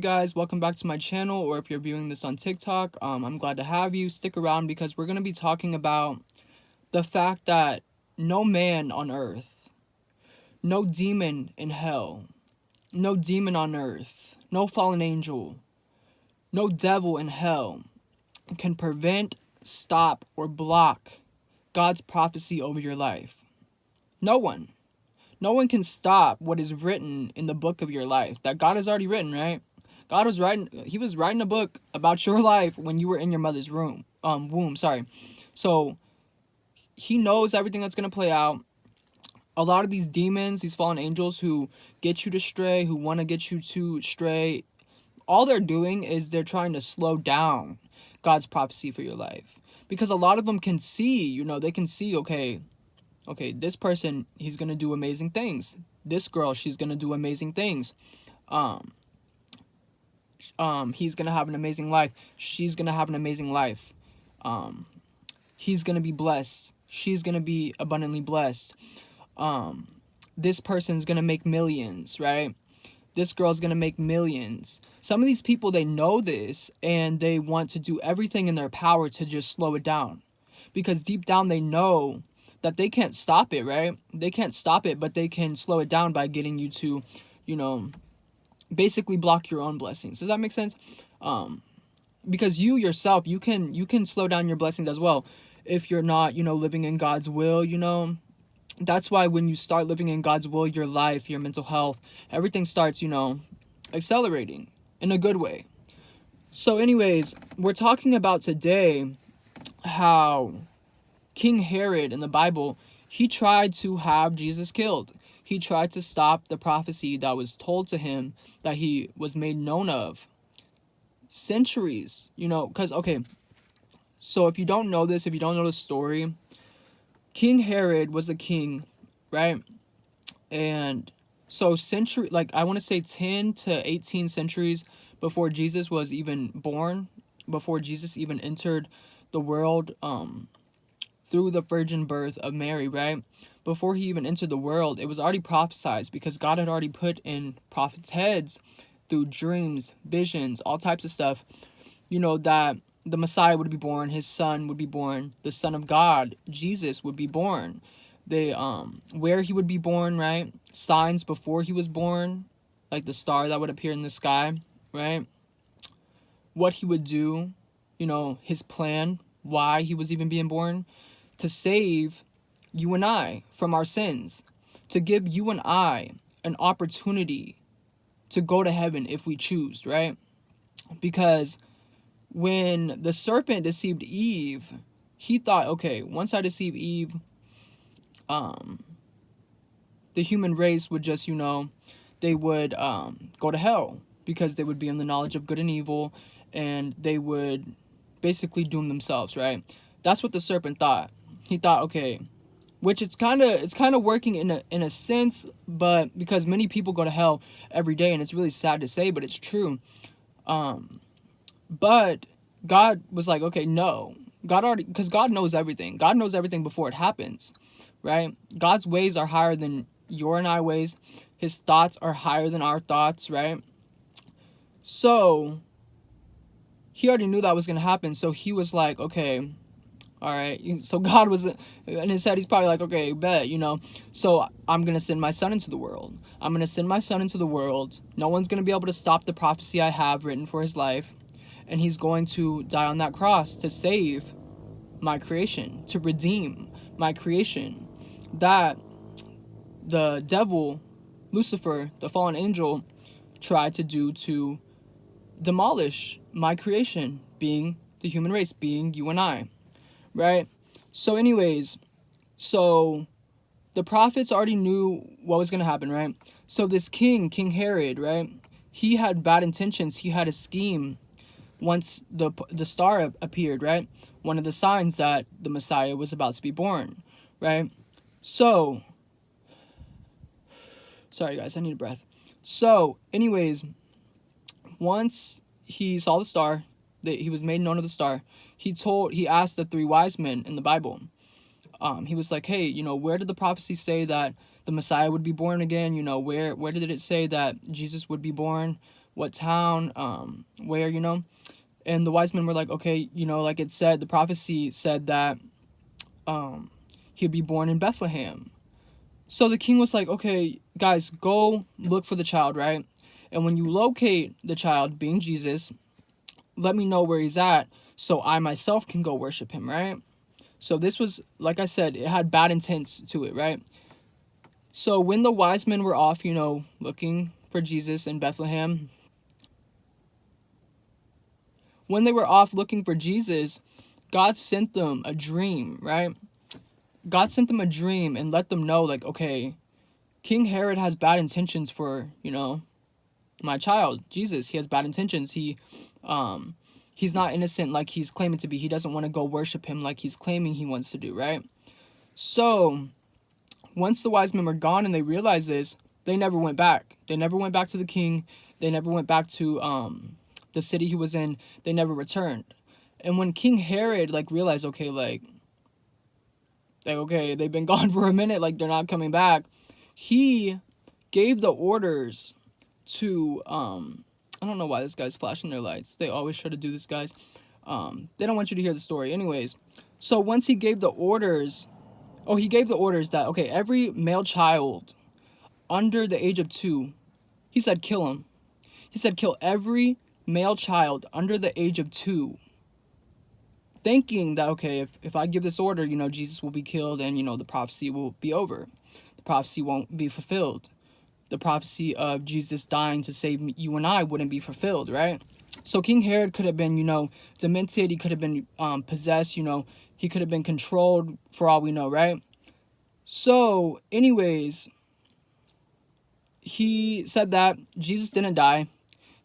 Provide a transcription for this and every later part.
Guys, welcome back to my channel, or if you're viewing this on TikTok, I'm glad to have you. Stick around because we're going to be talking about the fact that no man on earth, no demon in hell, no demon on earth, no fallen angel, no devil in hell can prevent, stop, or block God's prophecy over your life. No one. No one can stop what is written in the book of your life that God has already written, right? He was writing a book about your life when you were in your mother's womb. So he knows everything that's going to play out. A lot of these demons, these fallen angels who get you to stray, who want to get you to stray, all they're doing is they're trying to slow down God's prophecy for your life. Because a lot of them can see, they can see, okay, this person, he's going to do amazing things. This girl, she's going to do amazing things. He's gonna have an amazing life. She's gonna have an amazing life. He's gonna be blessed. She's gonna be abundantly blessed. This person's gonna make millions, right? This girl's gonna make millions. Some of these people, they know this and they want to do everything in their power to just slow it down, because deep down they know that they can't stop it, right? They can't stop it, but they can slow it down by getting you to, basically block your own blessings. Does that make sense? Because you yourself, you can slow down your blessings as well if you're not, living in God's will. That's why when you start living in God's will, your life, your mental health, everything starts, accelerating in a good way. So anyways, we're talking about today how King Herod in the Bible, he tried to have Jesus killed. He tried to stop the prophecy that was told to him, that he was made known of centuries, because, so if you don't know this, if you don't know the story, King Herod was a king, right? And so I want to say 10 to 18 centuries before Jesus was even born, before Jesus even entered the world, through the virgin birth of Mary, right? Before he even entered the world, it was already prophesied, because God had already put in prophets' heads through dreams, visions, all types of stuff, that the Messiah would be born, his son would be born, the Son of God, Jesus, would be born. Where he would be born, right? Signs before he was born, like the star that would appear in the sky, right? What he would do, his plan, why he was even being born, to save you and I from our sins, to give you and I an opportunity to go to heaven if we choose, right? Because when the serpent deceived Eve, he thought, okay, once I deceive Eve, the human race would just, they would go to hell, because they would be in the knowledge of good and evil, and they would basically doom themselves, right? That's what the serpent thought. He thought, okay, which it's kind of working in a sense, but because many people go to hell every day, and it's really sad to say, but it's true. But God was like, okay, no. Because God knows everything. God knows everything before it happens, right? God's ways are higher than your and I ways. His thoughts are higher than our thoughts, right? So he already knew that was going to happen. So he was like, okay, all right. So God was in his head, he's probably like, okay, bet, so I'm going to send my son into the world. I'm going to send my son into the world. No one's going to be able to stop the prophecy I have written for his life. And he's going to die on that cross to save my creation, to redeem my creation. That the devil, Lucifer, the fallen angel, tried to do to demolish my creation, being the human race, being you and I. Right? So anyways, so the prophets already knew what was going to happen, right? So this King Herod, right? He had bad intentions. He had a scheme once the star appeared, right? One of the signs that the Messiah was about to be born, right? So, sorry guys, I need a breath. So anyways, once he saw the star, that he was made known of the star, he asked the three wise men in the Bible. He was like, hey, where did the prophecy say that the Messiah would be born again? Where did it say that Jesus would be born? what town, where, And the wise men were like, okay, like it said, the prophecy said that he'd be born in Bethlehem. So the king was like, okay, guys, go look for the child, right? And when you locate the child, being Jesus, let me know where he's at so I myself can go worship him, right? So this was, like I said, it had bad intents to it, right? So when the wise men were off, looking for Jesus in Bethlehem, when they were off looking for Jesus, God sent them a dream, right? God sent them a dream and let them know, like, okay, King Herod has bad intentions for, my child, Jesus. He has bad intentions. He's not innocent like he's claiming to be. He doesn't want to go worship him like he's claiming he wants to do, right? So once the wise men were gone and they realized this, they never went back. They never went back to the king. They never went back to the city he was in. They never returned. And when King Herod realized, okay, okay, they've been gone for a minute, they're not coming back, he gave the orders to I don't know why this guy's flashing their lights. They always try to do this, guys. They don't want you to hear the story. Anyways, so once he gave the orders, he gave the orders that, okay, every male child under the age of 2, he said kill him. He said kill every male child under the age of 2. Thinking that, okay, if I give this order, Jesus will be killed and, the prophecy will be over. The prophecy won't be fulfilled. The prophecy of Jesus dying to save you and I wouldn't be fulfilled, right? So King Herod could have been, demented. He could have been possessed, he could have been controlled for all we know, right? So anyways, he said that Jesus didn't die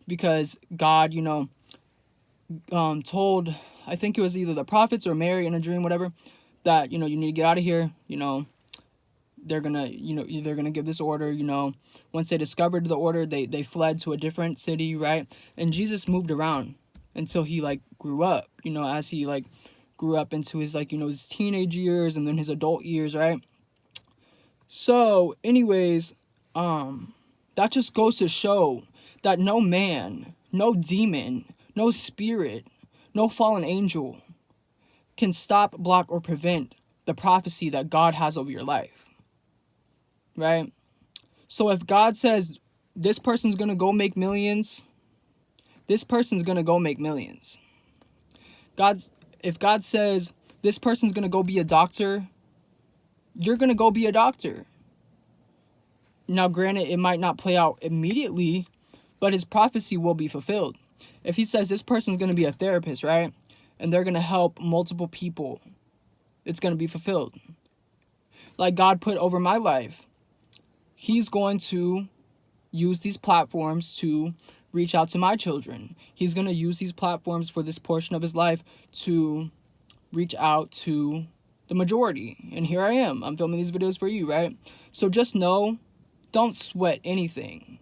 because God, told, I think it was either the prophets or Mary in a dream, whatever, that, you need to get out of here, they're gonna, they're gonna give this order, Once they discovered the order, they fled to a different city, right? And Jesus moved around until he, grew up, as he, grew up into his, his teenage years and then his adult years, right? So, anyways, that just goes to show that no man, no demon, no spirit, no fallen angel can stop, block, or prevent the prophecy that God has over your life. Right? So if God says this person's going to go make millions, this person's going to go make millions. If God says this person's going to go be a doctor, you're going to go be a doctor. Now, granted, it might not play out immediately, but his prophecy will be fulfilled. If he says this person's going to be a therapist, right? And they're going to help multiple people, it's going to be fulfilled. Like God put over my life. He's going to use these platforms to reach out to my children. He's going to use these platforms for this portion of his life to reach out to the majority. And here I am. I'm filming these videos for you, right? So just know, don't sweat anything.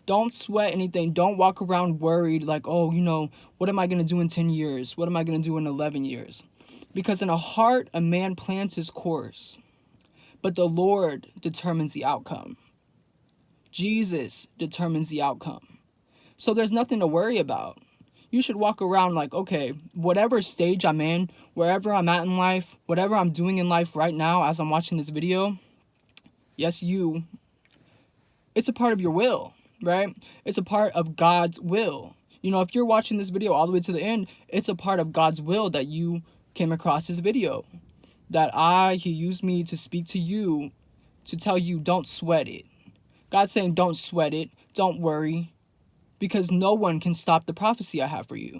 Don't sweat anything. Don't walk around worried like, oh, what am I going to do in 10 years? What am I going to do in 11 years? Because in a heart, a man plans his course, but the Lord determines the outcome. Jesus determines the outcome. So there's nothing to worry about. You should walk around like, okay, whatever stage I'm in, wherever I'm at in life, whatever I'm doing in life right now as I'm watching this video, yes, it's a part of your will, right? It's a part of God's will. If you're watching this video all the way to the end, it's a part of God's will that you came across this video. That he used me to speak to you, to tell you don't sweat it. God's saying don't sweat it, don't worry, because no one can stop the prophecy I have for you.